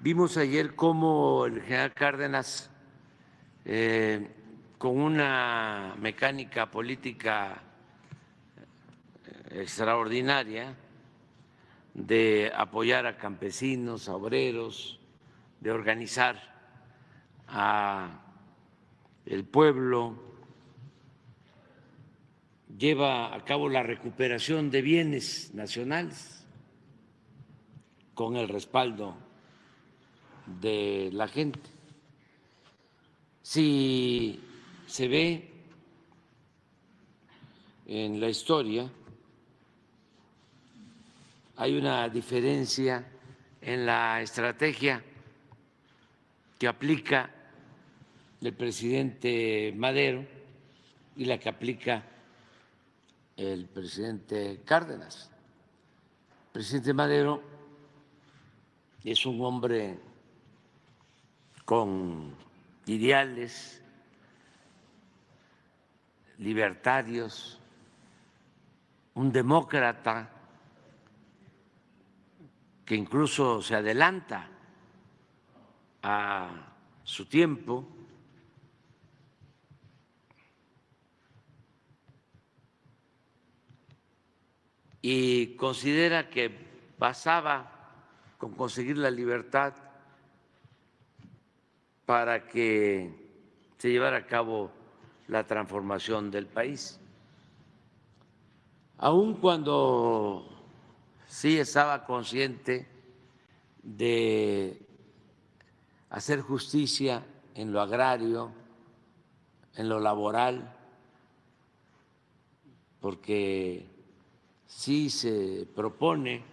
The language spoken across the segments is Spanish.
Vimos ayer cómo el general Cárdenas, con una mecánica política extraordinaria de apoyar a campesinos, a obreros, de organizar a el pueblo, lleva a cabo la recuperación de bienes nacionales con el respaldo de la gente. Si se ve en la historia, hay una diferencia en la estrategia que aplica el presidente Madero y la que aplica el presidente Cárdenas. El presidente Madero es un hombre con ideales libertarios, un demócrata que incluso se adelanta a su tiempo, y considera que basaba con conseguir la libertad para que se llevara a cabo la transformación del país. Aun cuando sí estaba consciente de hacer justicia en lo agrario, en lo laboral, porque sí se propone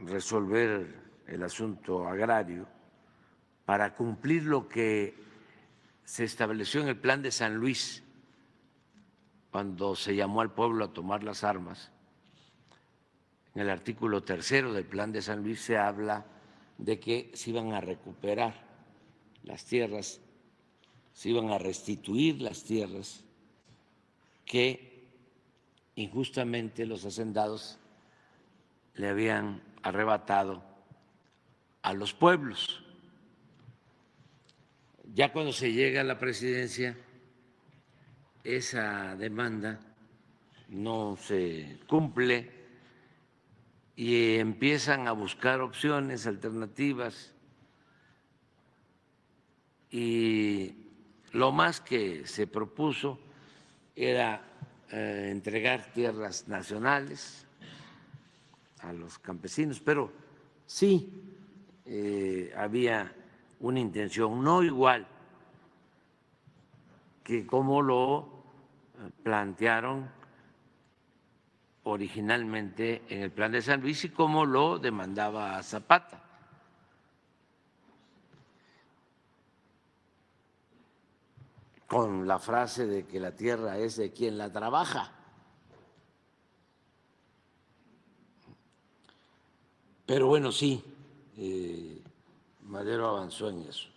resolver el asunto agrario para cumplir lo que se estableció en el Plan de San Luis, cuando se llamó al pueblo a tomar las armas. En el artículo 3 del Plan de San Luis se habla de que se iban a recuperar las tierras, se iban a restituir las tierras que injustamente los hacendados le habían arrebatado a los pueblos. Ya cuando se llega a la presidencia, esa demanda no se cumple y empiezan a buscar opciones alternativas, y lo más que se propuso era entregar tierras nacionales a los campesinos, pero sí había una intención, no igual que como lo plantearon originalmente en el Plan de San Luis y como lo demandaba Zapata. Con la frase de que la tierra es de quien la trabaja. Pero bueno, sí, Madero avanzó en eso.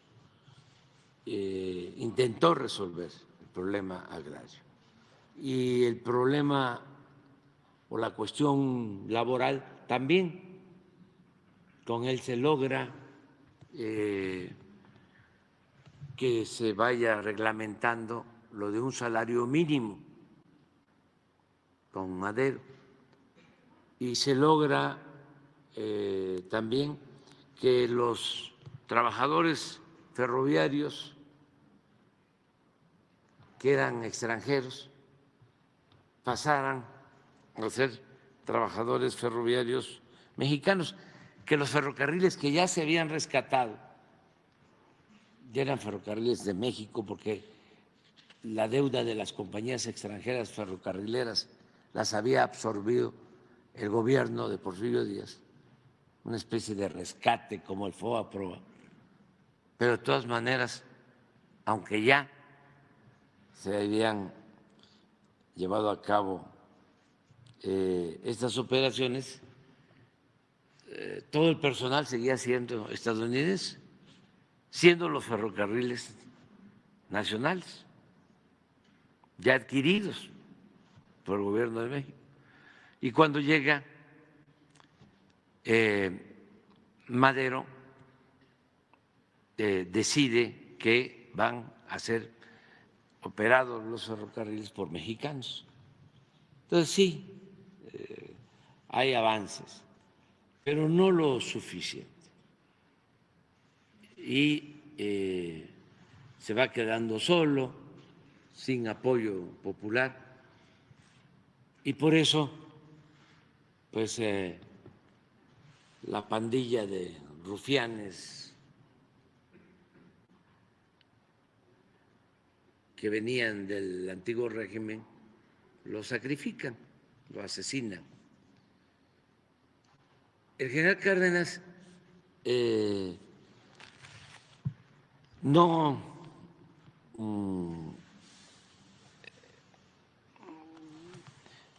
Intentó resolver el problema agrario. Y el problema o la cuestión laboral también. Con él se logra que se vaya reglamentando lo de un salario mínimo con Madero, y se logra también que los trabajadores ferroviarios que eran extranjeros pasaran a ser trabajadores ferroviarios mexicanos, que los ferrocarriles que ya se habían rescatado ya eran ferrocarriles de México, porque la deuda de las compañías extranjeras ferrocarrileras las había absorbido el gobierno de Porfirio Díaz, una especie de rescate como el FOA-PROA. Pero de todas maneras, aunque ya se habían llevado a cabo estas operaciones, todo el personal seguía siendo estadounidense, siendo los ferrocarriles nacionales, ya adquiridos por el gobierno de México. Y cuando llega Madero decide que van a ser operados los ferrocarriles por mexicanos. Entonces sí, hay avances, pero no lo suficiente. Y se va quedando solo, sin apoyo popular, y por eso, pues, la pandilla de rufianes que venían del antiguo régimen lo sacrifican, lo asesinan. El general Cárdenas no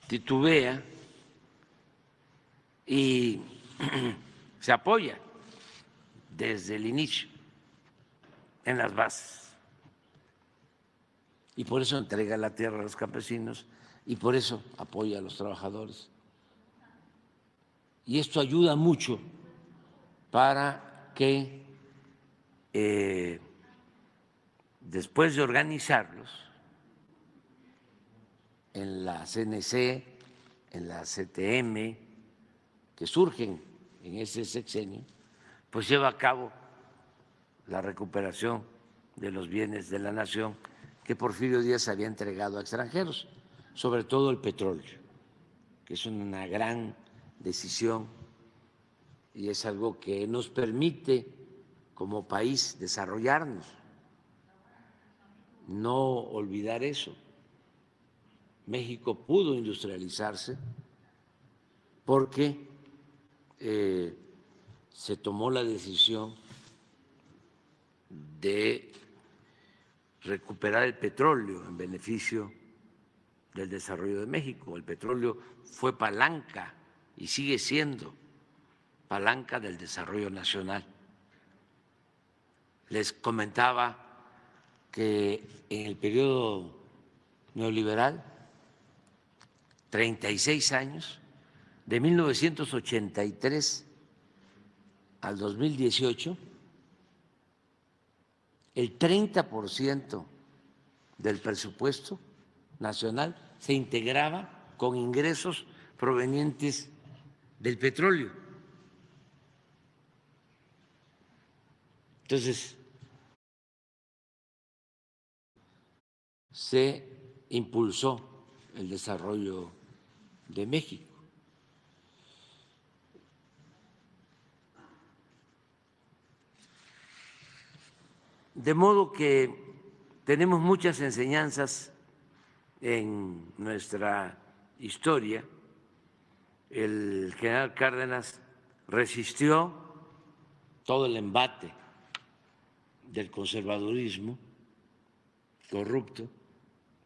titubea y se apoya desde el inicio en las bases. Y por eso entrega la tierra a los campesinos y por eso apoya a los trabajadores. Y esto ayuda mucho para que después de organizarlos en la CNC, en la CTM, que surgen en ese sexenio, pues lleva a cabo la recuperación de los bienes de la nación que Porfirio Díaz había entregado a extranjeros, sobre todo el petróleo, que es una gran decisión y es algo que nos permite como país desarrollarnos. No olvidar eso. México pudo industrializarse porque se tomó la decisión de recuperar el petróleo en beneficio del desarrollo de México. El petróleo fue palanca y sigue siendo palanca del desarrollo nacional. Les comentaba que en el periodo neoliberal, 36 años, de 1983 al 2018, el 30% del presupuesto nacional se integraba con ingresos provenientes del petróleo. Entonces, se impulsó el desarrollo de México. De modo que tenemos muchas enseñanzas en nuestra historia. El general Cárdenas resistió todo el embate del conservadurismo corrupto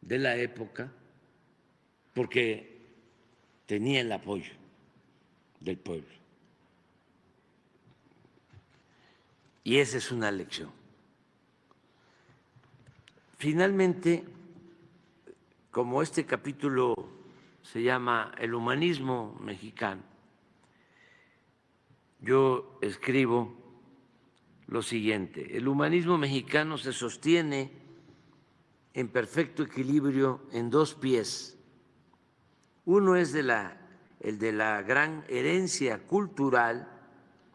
de la época porque tenía el apoyo del pueblo. Y esa es una lección. Finalmente, como este capítulo se llama El humanismo mexicano, yo escribo lo siguiente: el humanismo mexicano se sostiene en perfecto equilibrio en dos pies. Uno es el de la gran herencia cultural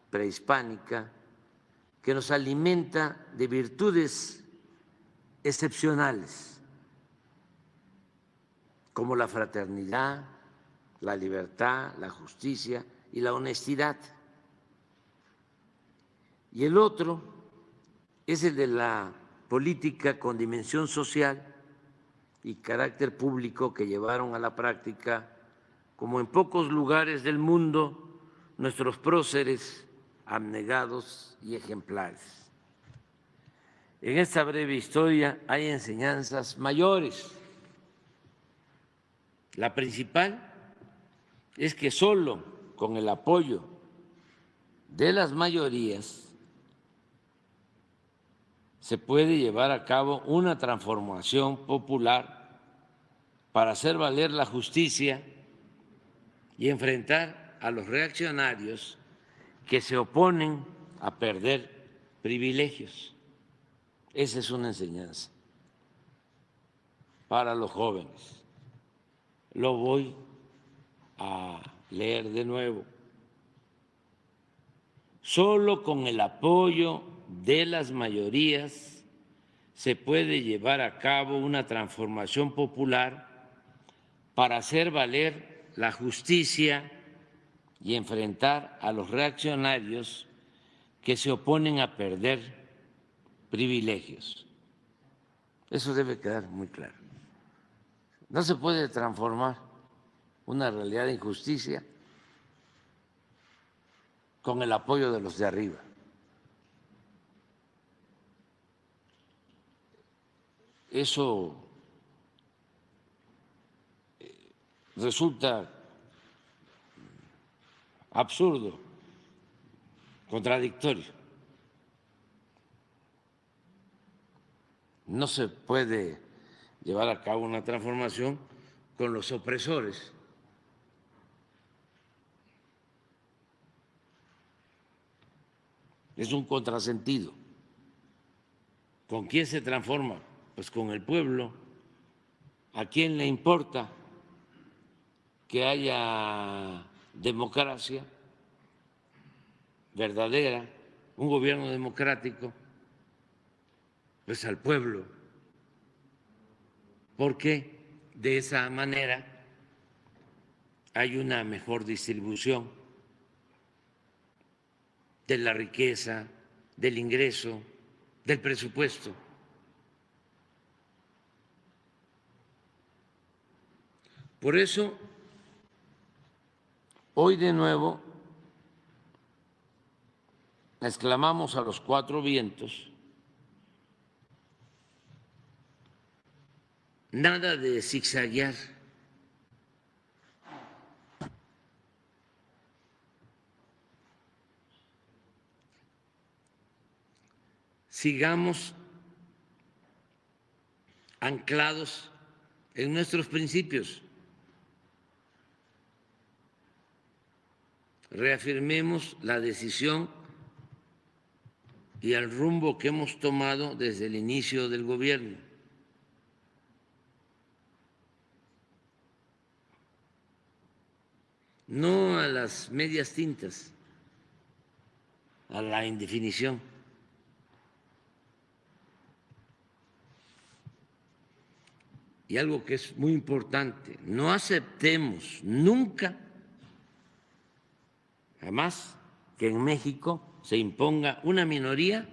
prehispánica que nos alimenta de virtudes excepcionales, como la fraternidad, la libertad, la justicia y la honestidad. Y el otro es el de la política con dimensión social y carácter público que llevaron a la práctica, como en pocos lugares del mundo, nuestros próceres abnegados y ejemplares. En esta breve historia hay enseñanzas mayores. La principal es que solo con el apoyo de las mayorías se puede llevar a cabo una transformación popular para hacer valer la justicia y enfrentar a los reaccionarios que se oponen a perder privilegios. Esa es una enseñanza para los jóvenes. Lo voy a leer de nuevo. Solo con el apoyo de las mayorías se puede llevar a cabo una transformación popular para hacer valer la justicia y enfrentar a los reaccionarios que se oponen a perder privilegios. Eso debe quedar muy claro. No se puede transformar una realidad de injusticia con el apoyo de los de arriba. Eso resulta absurdo, contradictorio. No se puede llevar a cabo una transformación con los opresores. Es un contrasentido. ¿Con quién se transforma? Pues con el pueblo. ¿A quién le importa que haya democracia verdadera, un gobierno democrático? Pues al pueblo, porque de esa manera hay una mejor distribución de la riqueza, del ingreso, del presupuesto. Por eso, hoy de nuevo exclamamos a los cuatro vientos: nada de zigzaguear. Sigamos anclados en nuestros principios. Reafirmemos la decisión y el rumbo que hemos tomado desde el inicio del gobierno. No a las medias tintas, a la indefinición. Y algo que es muy importante: no aceptemos nunca, jamás, que en México se imponga una minoría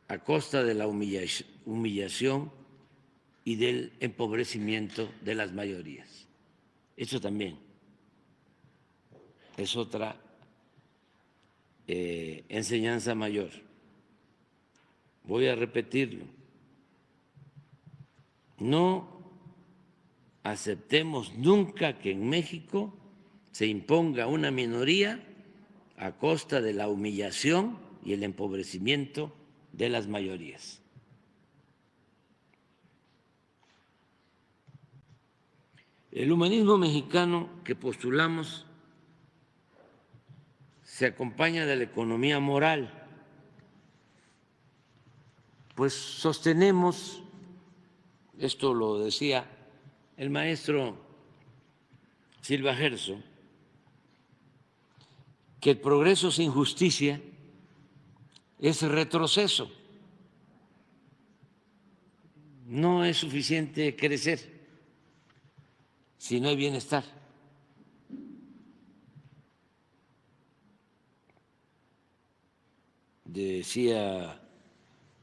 a costa de la humillación y del empobrecimiento de las mayorías. Eso también es otra enseñanza mayor. Voy a repetirlo: no aceptemos nunca que en México se imponga una minoría a costa de la humillación y el empobrecimiento de las mayorías. El humanismo mexicano que postulamos se acompaña de la economía moral, pues sostenemos, esto lo decía el maestro Silva Gerso, que el progreso sin justicia es retroceso. No es suficiente crecer si no hay bienestar. Decía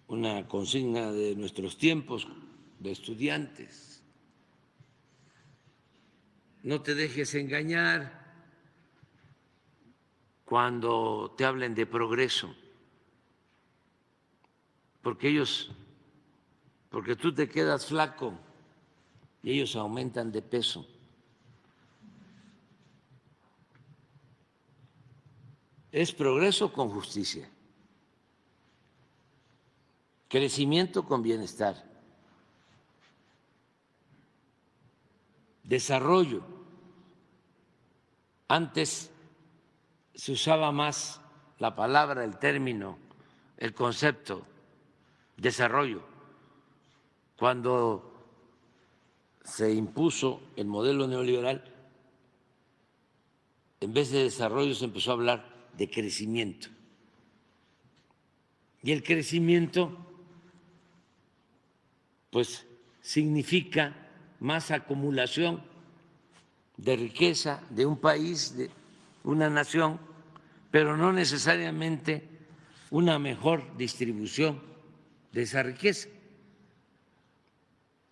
una consigna de nuestros tiempos de estudiantes: no te dejes engañar cuando te hablen de progreso, porque tú te quedas flaco y ellos aumentan de peso. Es progreso con justicia, crecimiento con bienestar, desarrollo antes se usaba más la palabra, el término, el concepto desarrollo. Cuando se impuso el modelo neoliberal, en vez de desarrollo se empezó a hablar de crecimiento. Y el crecimiento, pues, significa más acumulación de riqueza de un país, de una nación, pero no necesariamente una mejor distribución de esa riqueza.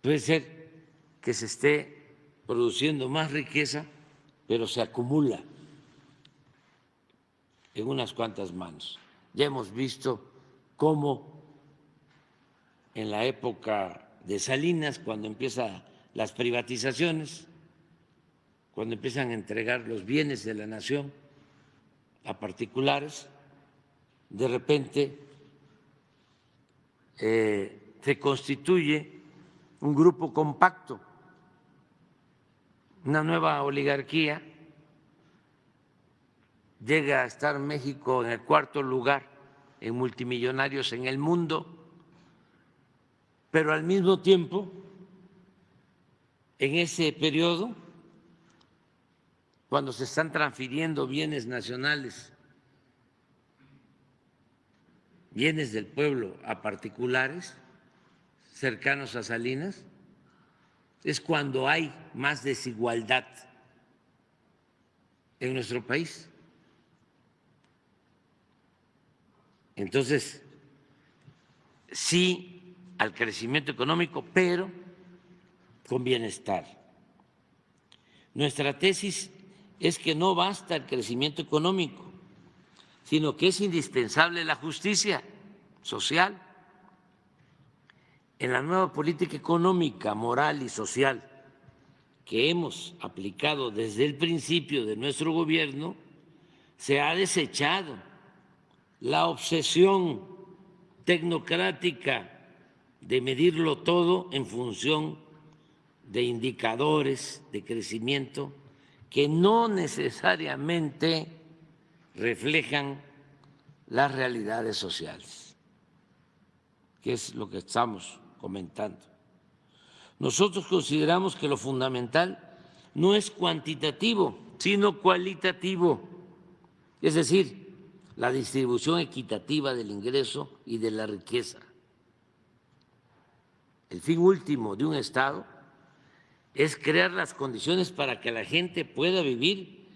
Puede ser que se esté produciendo más riqueza, pero se acumula en unas cuantas manos. Ya hemos visto cómo en la época de Salinas, cuando empiezan las privatizaciones, cuando empiezan a entregar los bienes de la nación a particulares, de repente se constituye un grupo compacto, una nueva oligarquía. Llega a estar México en el 4.º lugar en multimillonarios en el mundo, pero al mismo tiempo, en ese periodo, cuando se están transfiriendo bienes nacionales, bienes del pueblo a particulares cercanos a Salinas, es cuando hay más desigualdad en nuestro país. Entonces, sí al crecimiento económico, pero con bienestar. Nuestra tesis es que no basta el crecimiento económico, sino que es indispensable la justicia social. En la nueva política económica, moral y social que hemos aplicado desde el principio de nuestro gobierno, se ha desechado la obsesión tecnocrática de medirlo todo en función de indicadores de crecimiento que no necesariamente reflejan las realidades sociales, que es lo que estamos comentando. Nosotros consideramos que lo fundamental no es cuantitativo, sino cualitativo, es decir, la distribución equitativa del ingreso y de la riqueza. El fin último de un Estado es crear las condiciones para que la gente pueda vivir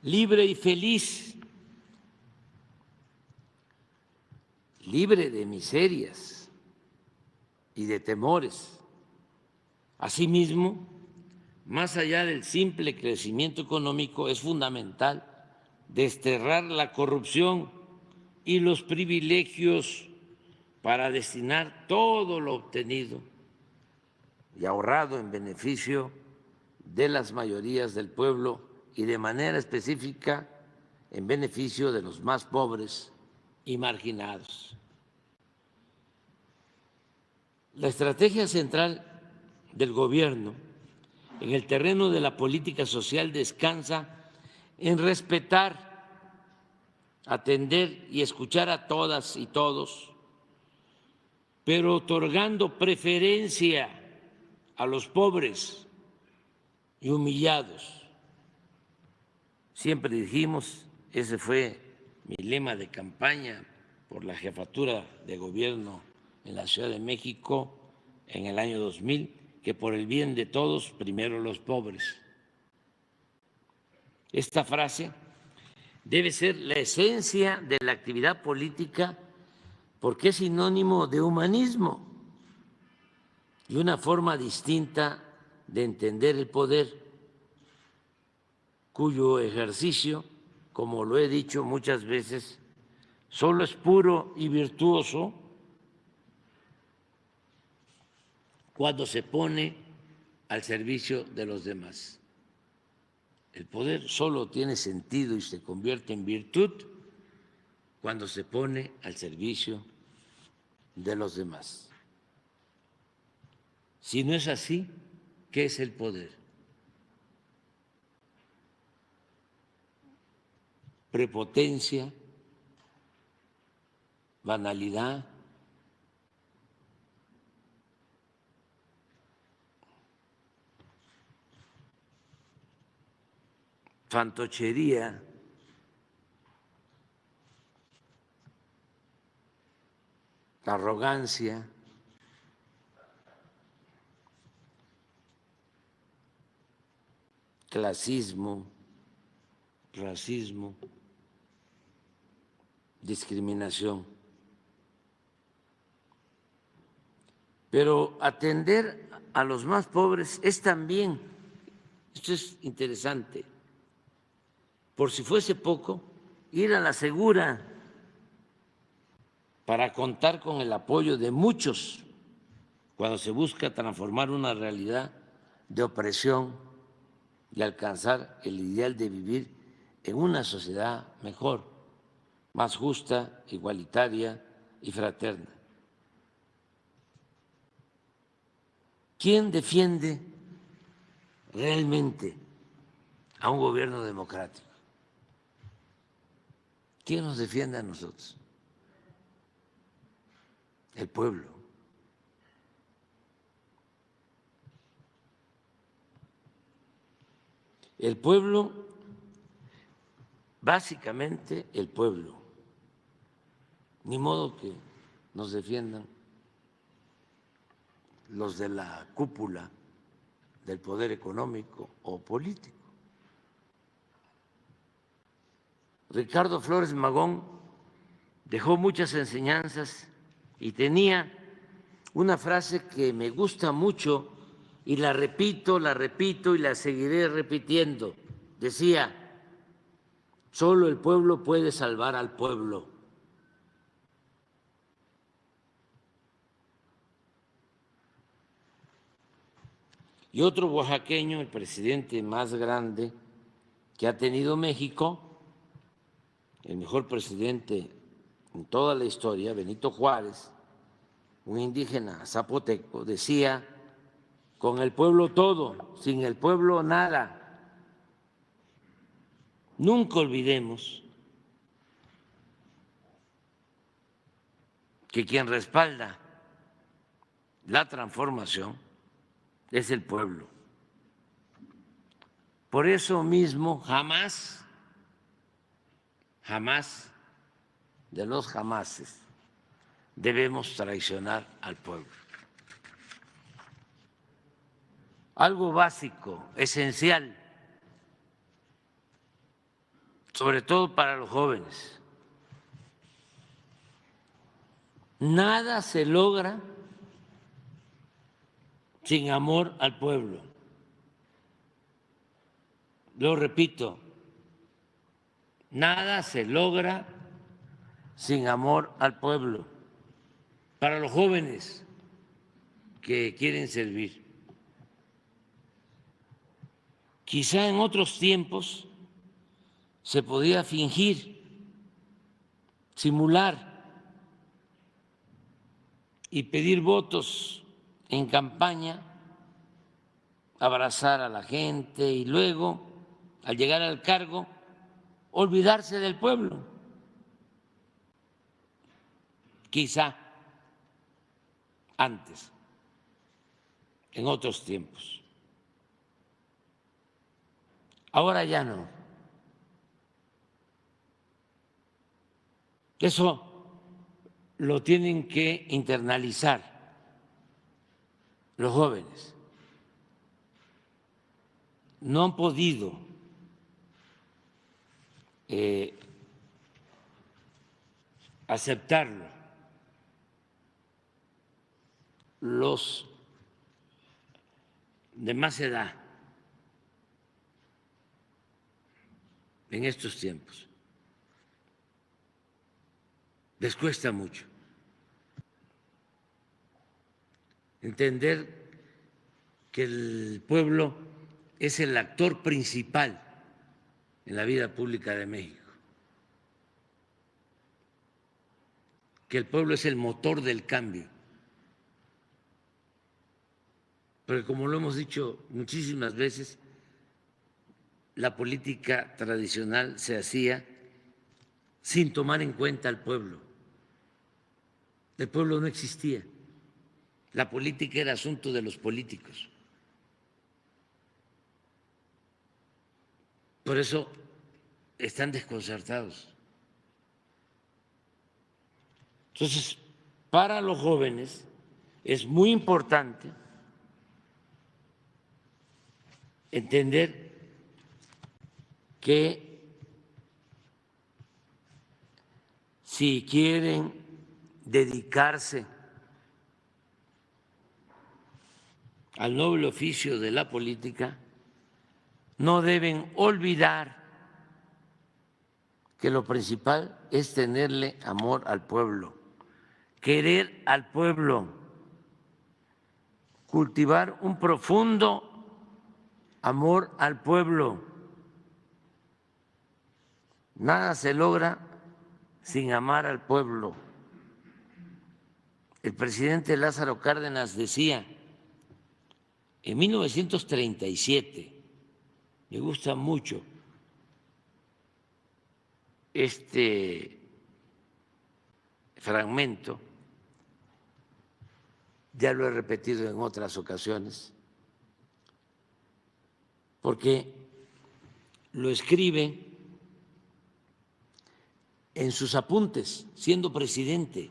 libre y feliz, libre de miserias y de temores. Asimismo, más allá del simple crecimiento económico, es fundamental desterrar la corrupción y los privilegios para destinar todo lo obtenido y ahorrado en beneficio de las mayorías del pueblo y de manera específica en beneficio de los más pobres y marginados. La estrategia central del gobierno en el terreno de la política social descansa en respetar, atender y escuchar a todas y todos, pero otorgando preferencia a los pobres y humillados. Siempre dijimos, ese fue mi lema de campaña por la jefatura de gobierno en la Ciudad de México en el año 2000, que por el bien de todos, primero los pobres. Esta frase debe ser la esencia de la actividad política porque es sinónimo de humanismo y una forma distinta de entender el poder, cuyo ejercicio, como lo he dicho muchas veces, solo es puro y virtuoso cuando se pone al servicio de los demás. El poder solo tiene sentido y se convierte en virtud cuando se pone al servicio de los demás. Si no es así, ¿qué es el poder? prepotencia, banalidad. Fantochería, arrogancia, clasismo, racismo, discriminación. Pero atender a los más pobres es también, esto es interesante, por si fuese poco, ir a la segura para contar con el apoyo de muchos cuando se busca transformar una realidad de opresión y alcanzar el ideal de vivir en una sociedad mejor, más justa, igualitaria y fraterna. ¿Quién defiende realmente a un gobierno democrático? ¿Quién nos defiende a nosotros? El pueblo. El pueblo, básicamente el pueblo. Ni modo que nos defiendan los de la cúpula del poder económico o político. Ricardo Flores Magón dejó muchas enseñanzas y tenía una frase que me gusta mucho y la repito y la seguiré repitiendo. Decía, solo el pueblo puede salvar al pueblo. Y otro oaxaqueño, el presidente más grande que ha tenido México, el mejor presidente en toda la historia, Benito Juárez, un indígena zapoteco, decía, con el pueblo todo, sin el pueblo nada. Nunca olvidemos que quien respalda la transformación es el pueblo. Por eso mismo jamás de los jamases debemos traicionar al pueblo. Algo básico, esencial, sobre todo para los jóvenes. Nada se logra sin amor al pueblo. Lo repito, nada se logra sin amor al pueblo. Para los jóvenes que quieren servir. Quizá en otros tiempos se podía fingir, simular y pedir votos en campaña, abrazar a la gente y luego, al llegar al cargo, olvidarse del pueblo. Quizá antes, en otros tiempos. Ahora ya no. Eso lo tienen que internalizar los jóvenes. No han podido aceptarlo los de más edad en estos tiempos. Les cuesta mucho entender que el pueblo es el actor principal en la vida pública de México, que el pueblo es el motor del cambio. Porque como lo hemos dicho muchísimas veces, la política tradicional se hacía sin tomar en cuenta al pueblo. El pueblo no existía. La política era asunto de los políticos. Por eso están desconcertados. Entonces, para los jóvenes es muy importante entender que si quieren dedicarse al noble oficio de la política, no deben olvidar que lo principal es tenerle amor al pueblo, querer al pueblo, cultivar un profundo amor al pueblo. Nada se logra sin amar al pueblo. El presidente Lázaro Cárdenas decía en 1937, me gusta mucho este fragmento, ya lo he repetido en otras ocasiones, porque lo escribe en sus apuntes, siendo presidente.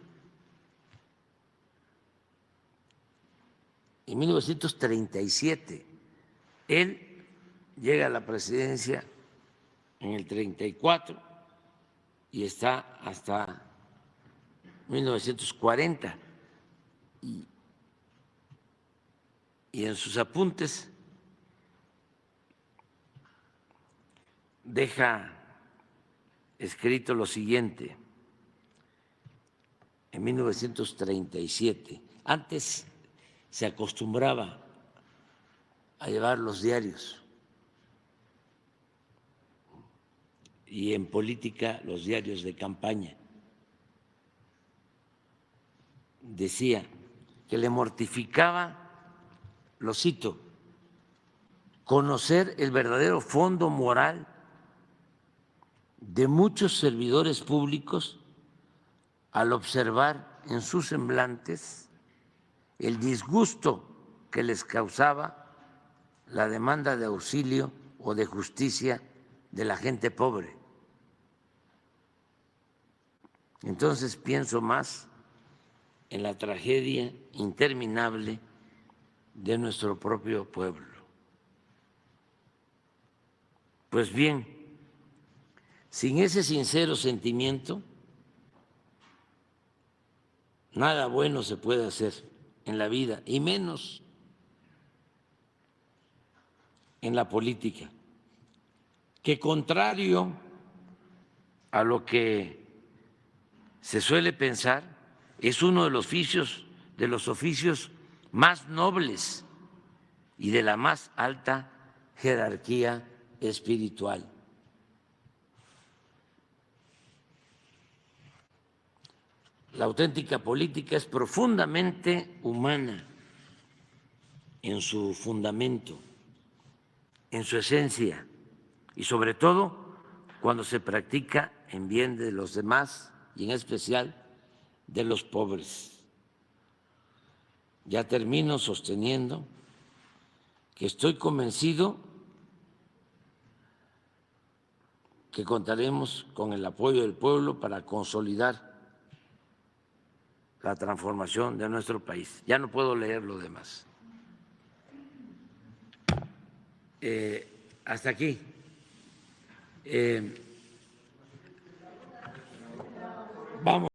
En 1937, él llega a la presidencia en el 34 y está hasta 1940. Y en sus apuntes deja escrito lo siguiente, en 1937, antes se acostumbraba a llevar los diarios y en política los diarios de campaña. Decía que le mortificaba, lo cito, conocer el verdadero fondo moral de muchos servidores públicos al observar en sus semblantes el disgusto que les causaba la demanda de auxilio o de justicia de la gente pobre. Entonces pienso más en la tragedia interminable de nuestro propio pueblo. Pues bien, sin ese sincero sentimiento, nada bueno se puede hacer en la vida, y menos en la política, que contrario a lo que se suele pensar, es uno de los oficios más nobles y de la más alta jerarquía espiritual. La auténtica política es profundamente humana en su fundamento, en su esencia y sobre todo cuando se practica en bien de los demás y en especial de los pobres. Ya termino sosteniendo que estoy convencido que contaremos con el apoyo del pueblo para consolidar la transformación de nuestro país. Ya no puedo leer lo demás. Hasta aquí. Vamos.